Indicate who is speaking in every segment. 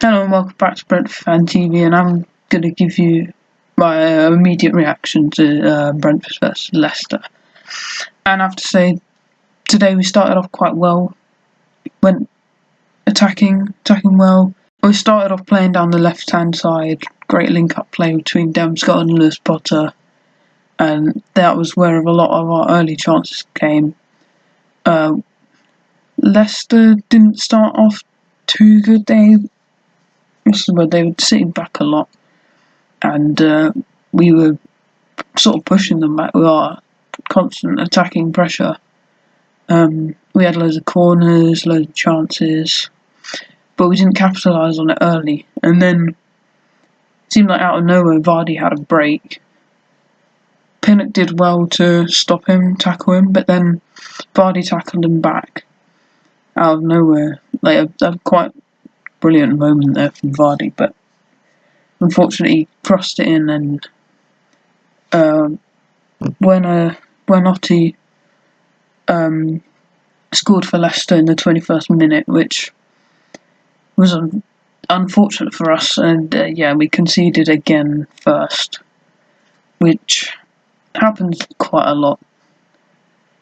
Speaker 1: Hello and welcome back to Brentford Fan TV, and I'm going to give you my immediate reaction to Brentford versus Leicester. And I have to say, today we started off quite well, went attacking well. We started off playing down the left-hand side, great link-up play between Damsgaard and Lewis Potter, and that was where a lot of our early chances came. Leicester didn't start off too good. This is where they were sitting back a lot, and we were sort of pushing them back with our constant attacking pressure. We had loads of corners, loads of chances, but we didn't capitalise on it early. And then it seemed like out of nowhere, Vardy had a break. Pinnock did well to stop him, tackle him, but then Vardy tackled him back out of nowhere. Like a quite brilliant moment there from Vardy, but unfortunately he crossed it in, and when Otti scored for Leicester in the 21st minute, which was unfortunate for us, and we conceded again first, which happens quite a lot.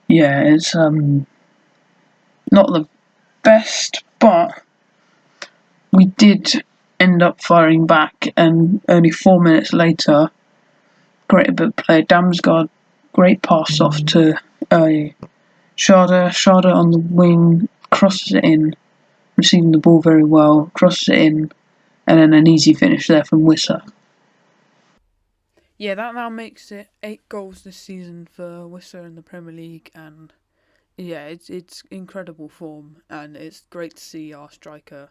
Speaker 1: Yeah, it's not the best, but we did end up firing back, and only 4 minutes later, great bit of play. Damsgaard, great pass off to Schade. Schade on the wing, crosses it in, receiving the ball very well, crosses it in, and then an easy finish there from Wissa.
Speaker 2: Yeah, that now makes it 8 goals this season for Leicester in the Premier League, and yeah, it's incredible form, and it's great to see our striker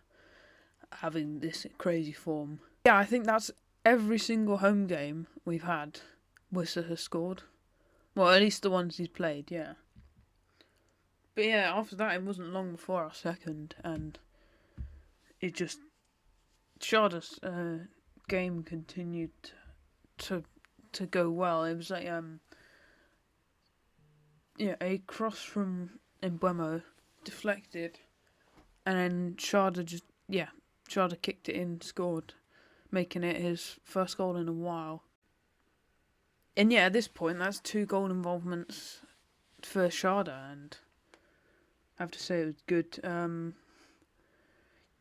Speaker 2: having this crazy form. Yeah, I think that's every single home game we've had, Leicester has scored. Well, at least the ones he's played, yeah. But yeah, after that, it wasn't long before our second, and it just Schade's game continued to go well. It was like a cross from Mbeumo, deflected, and then Schade kicked it in, scored, making it his first goal in a while. And yeah, at this point, that's 2 goal involvements for Schade, and I have to say it was good. And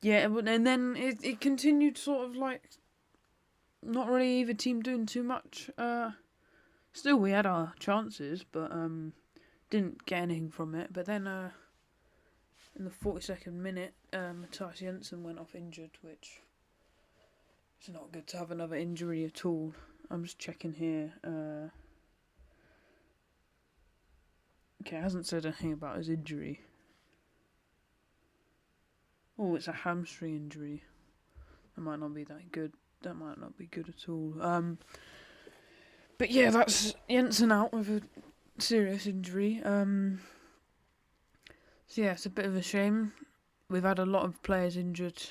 Speaker 2: then it continued sort of like not really either team doing too much. Still, we had our chances, but didn't get anything from it. But then in the 42nd minute, Matthias Jensen went off injured, which is not good to have another injury at all. I'm just checking here. Okay, it hasn't said anything about his injury. Oh, it's a hamstring injury. That might not be that good. That might not be good at all. But yeah, that's Jensen out with a serious injury. So yeah, it's a bit of a shame. We've had a lot of players injured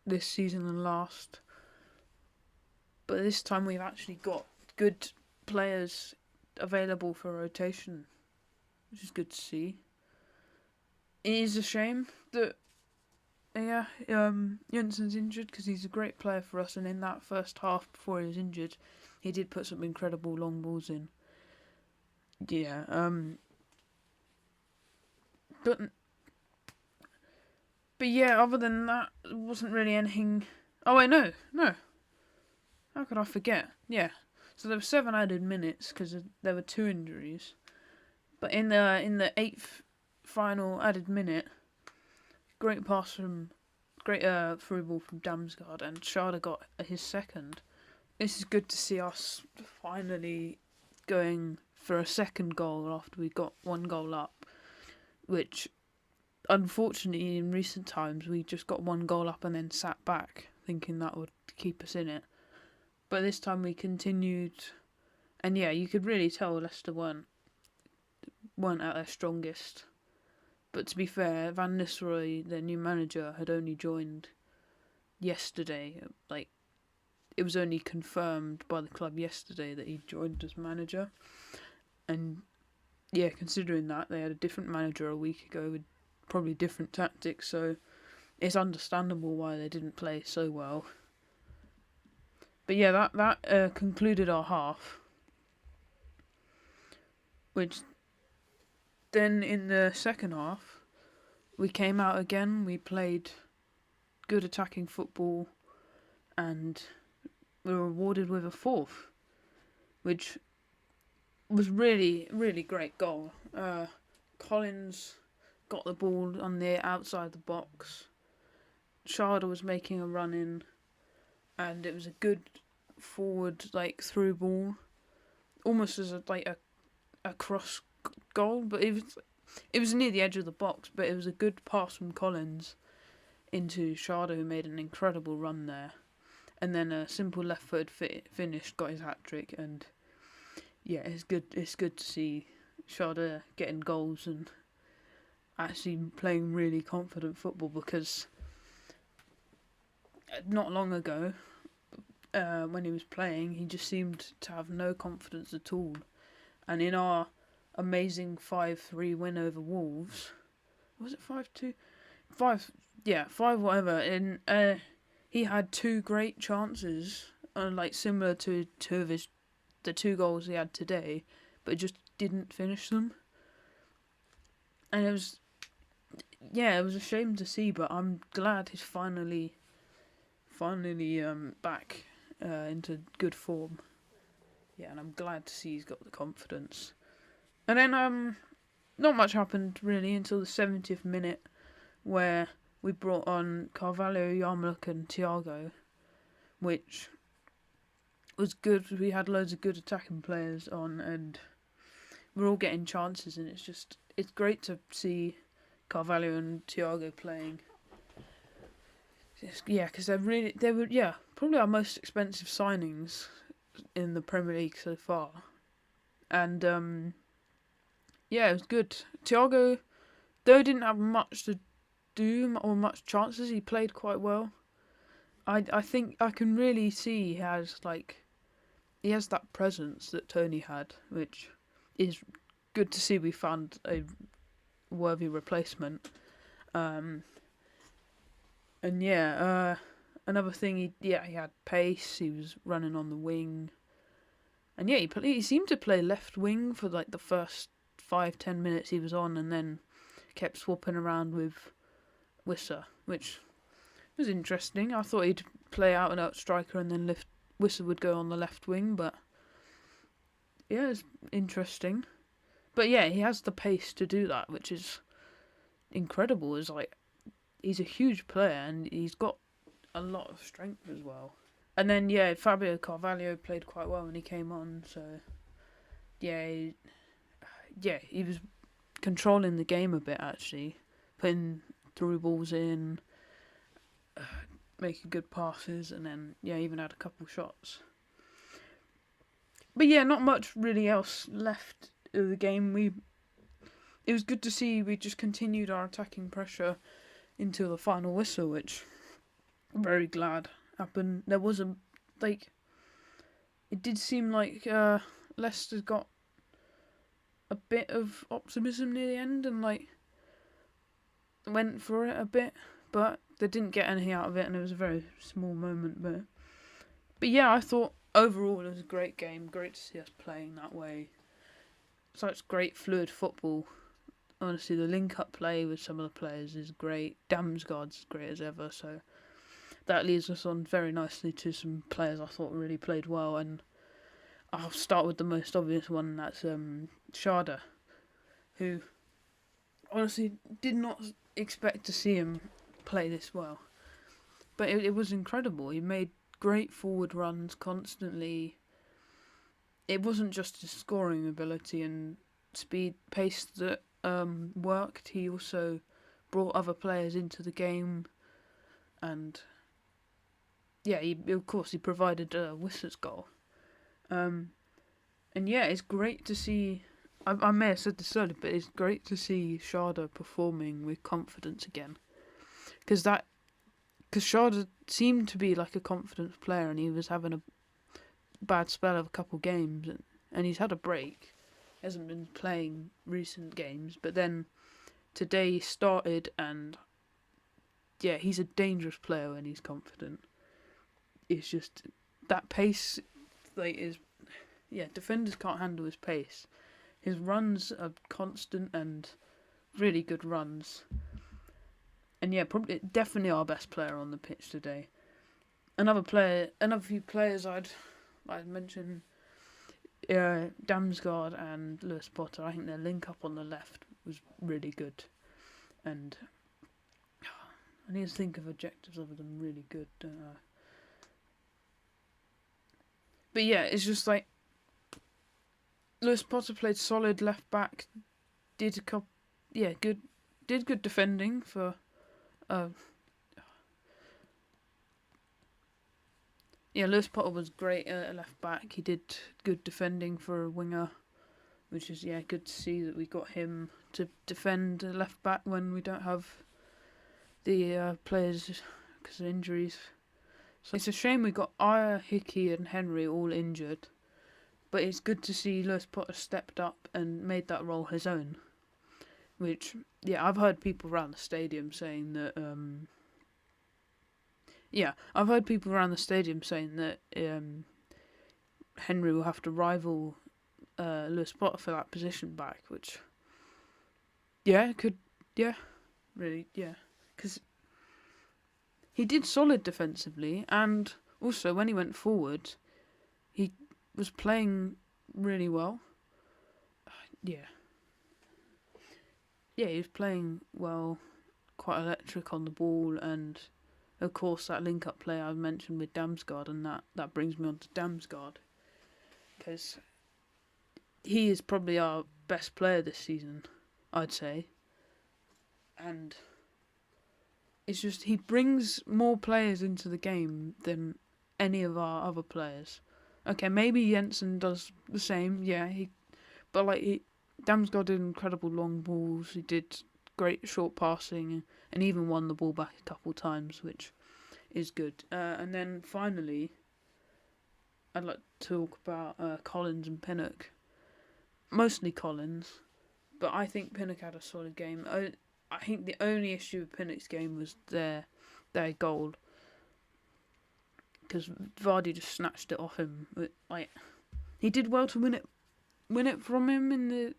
Speaker 2: this season and last, but this time we've actually got good players available for rotation, which is good to see. It is a shame that Jensen's injured, because he's a great player for us, and in that first half before he was injured, he did put some incredible long balls in. Yeah, but yeah, other than that, there wasn't really anything. Oh wait, no. How could I forget? Yeah, so there were 7 added minutes because there were 2 injuries. But in the 8th final added minute, great through ball from Damsgaard, and Schade got his second. This is good to see us finally going for a second goal after we got 1 goal up, which unfortunately in recent times we just got 1 goal up and then sat back thinking that would keep us in it. But this time we continued, and yeah, you could really tell Leicester weren't at their strongest. But to be fair, Van Nistelrooy, their new manager, had only joined yesterday. Like, it was only confirmed by the club yesterday that he joined as manager. And yeah, considering that, they had a different manager a week ago with probably different tactics. So it's understandable why they didn't play so well. But yeah, that concluded our half, which then in the second half we came out again. We played good attacking football, and we were rewarded with a fourth, which was really great goal. Collins got the ball on the outside the box. Sharda was making a run in, and it was a good forward through ball, almost as a cross goal, but it was near the edge of the box. But it was a good pass from Collins into Sharda, who made an incredible run there, and then a simple left-footed finish got his hat-trick. And yeah, it's good to see Sharda getting goals and actually playing really confident football, because not long ago, when he was playing, he just seemed to have no confidence at all. And in our amazing 5-3 win over Wolves, was it 5-2? 5, yeah, 5 whatever. And he had 2 great chances, similar to the 2 goals he had today, but just didn't finish them. And it was a shame to see, but I'm glad he's finally back into good form. Yeah, and I'm glad to see he's got the confidence. And then not much happened really until the 70th minute, where we brought on Carvalho, Yarmouk and Thiago, which was good. We had loads of good attacking players on, and we're all getting chances, and it's great to see Carvalho and Thiago playing. Yeah, because they were probably our most expensive signings in the Premier League so far. And it was good. Thiago, though, didn't have much to do or much chances, he played quite well. I think I can really see he has that presence that Tony had, which is good to see. We found a worthy replacement. Another thing, he had pace. He was running on the wing, and he seemed to play left wing for the first 5-10 minutes he was on, and then kept swapping around with Wissa, which was interesting. I thought he'd play out and out striker, and then Wissa would go on the left wing, but yeah, it's interesting. But yeah, he has the pace to do that, which is incredible. He's a huge player, and he's got a lot of strength as well. And then Fabio Carvalho played quite well when he came on. So he was controlling the game a bit, actually, putting through balls in, making good passes, and then even had a couple shots. But not much really else left of the game. It was good to see we just continued our attacking pressure until the final whistle, which I'm very glad happened. There was it did seem like Leicester got a bit of optimism near the end and went for it a bit, but they didn't get anything out of it, and it was a very small moment. But I thought overall it was a great game. Great to see us playing that way. Such great fluid football. Honestly, the link-up play with some of the players is great. Damsgaard's great as ever, so that leads us on very nicely to some players I thought really played well, and I'll start with the most obvious one, and that's Sharda, who honestly did not expect to see him play this well. But it was incredible. He made great forward runs constantly. It wasn't just his scoring ability and speed, pace that worked. He also brought other players into the game, and he provided Wissa's goal. It's great to see. I may have said this earlier, but it's great to see Sharda performing with confidence again, because Sharda seemed to be like a confidence player, and he was having a bad spell of a couple games, and he's had a break. He hasn't been playing recent games, but then today he started, and yeah, he's a dangerous player when he's confident. It's just that pace, defenders can't handle his pace. His runs are constant and really good runs. And yeah, definitely our best player on the pitch today. Another few players I'd mention, Damsgaard and Lewis Potter. I think their link up on the left was really good, and I need to think of adjectives other than really good, don't I? But yeah, it's just like Lewis Potter played solid left back, did good defending for. Lewis Potter was great at left back. He did good defending for a winger, which is good to see that we got him to defend left back when we don't have the players because of injuries. So it's a shame we got Ayer, Hickey and Henry all injured, but it's good to see Lewis Potter stepped up and made that role his own. Which, I've heard people around the stadium saying that. I've heard people around the stadium saying that Henry will have to rival Lewis Potter for that position back, which, really, because he did solid defensively, and also when he went forward, he was playing really well. He was playing well, quite electric on the ball, and of course that link-up play I mentioned with Damsgaard, and that brings me on to Damsgaard, because he is probably our best player this season, I'd say, and it's just he brings more players into the game than any of our other players. Okay, maybe Jensen does the same, Damsgaard did incredible long balls, he did great short passing, and even won the ball back a couple times, which is good. And then finally, I'd like to talk about Collins and Pinnock. Mostly Collins, but I think Pinnock had a solid game. I think the only issue with Pinnock's game was their goal, because Vardy just snatched it off him. He did well to win it from him in the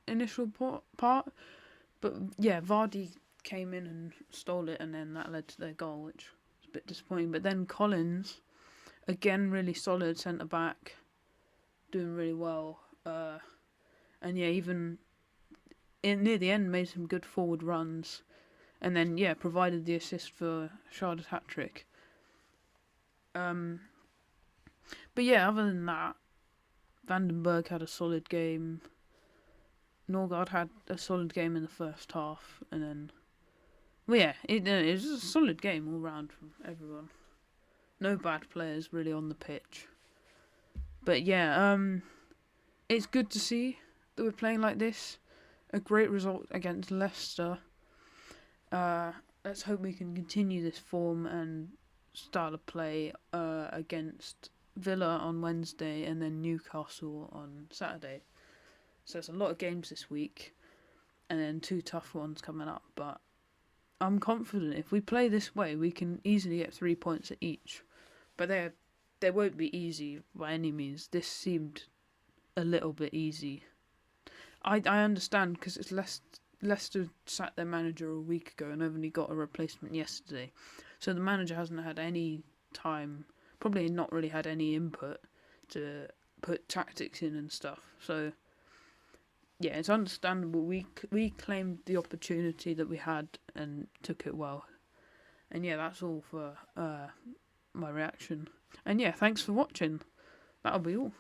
Speaker 2: initial part, but Vardy came in and stole it, and then that led to their goal, which was a bit disappointing. But then Collins, again, really solid centre back, doing really well, and even near the end made some good forward runs, and then provided the assist for Shard's hat-trick. But other than that, Vandenberg had a solid game. Norgard had a solid game in the first half, and then it was a solid game all round from everyone. No bad players really on the pitch. But it's good to see that we're playing like this. A great result against Leicester. Let's hope we can continue this form and start a play against Villa on Wednesday and then Newcastle on Saturday. So it's a lot of games this week, and then 2 tough ones coming up. But I'm confident if we play this way, we can easily get 3 points at each. But they won't be easy by any means. This seemed a little bit easy. I understand, because it's Leicester sacked their manager a week ago and only got a replacement yesterday. So the manager hasn't had any time, probably not really had any input to put tactics in and stuff. So it's understandable. We claimed the opportunity that we had and took it well. And that's all for my reaction. And thanks for watching. That'll be all.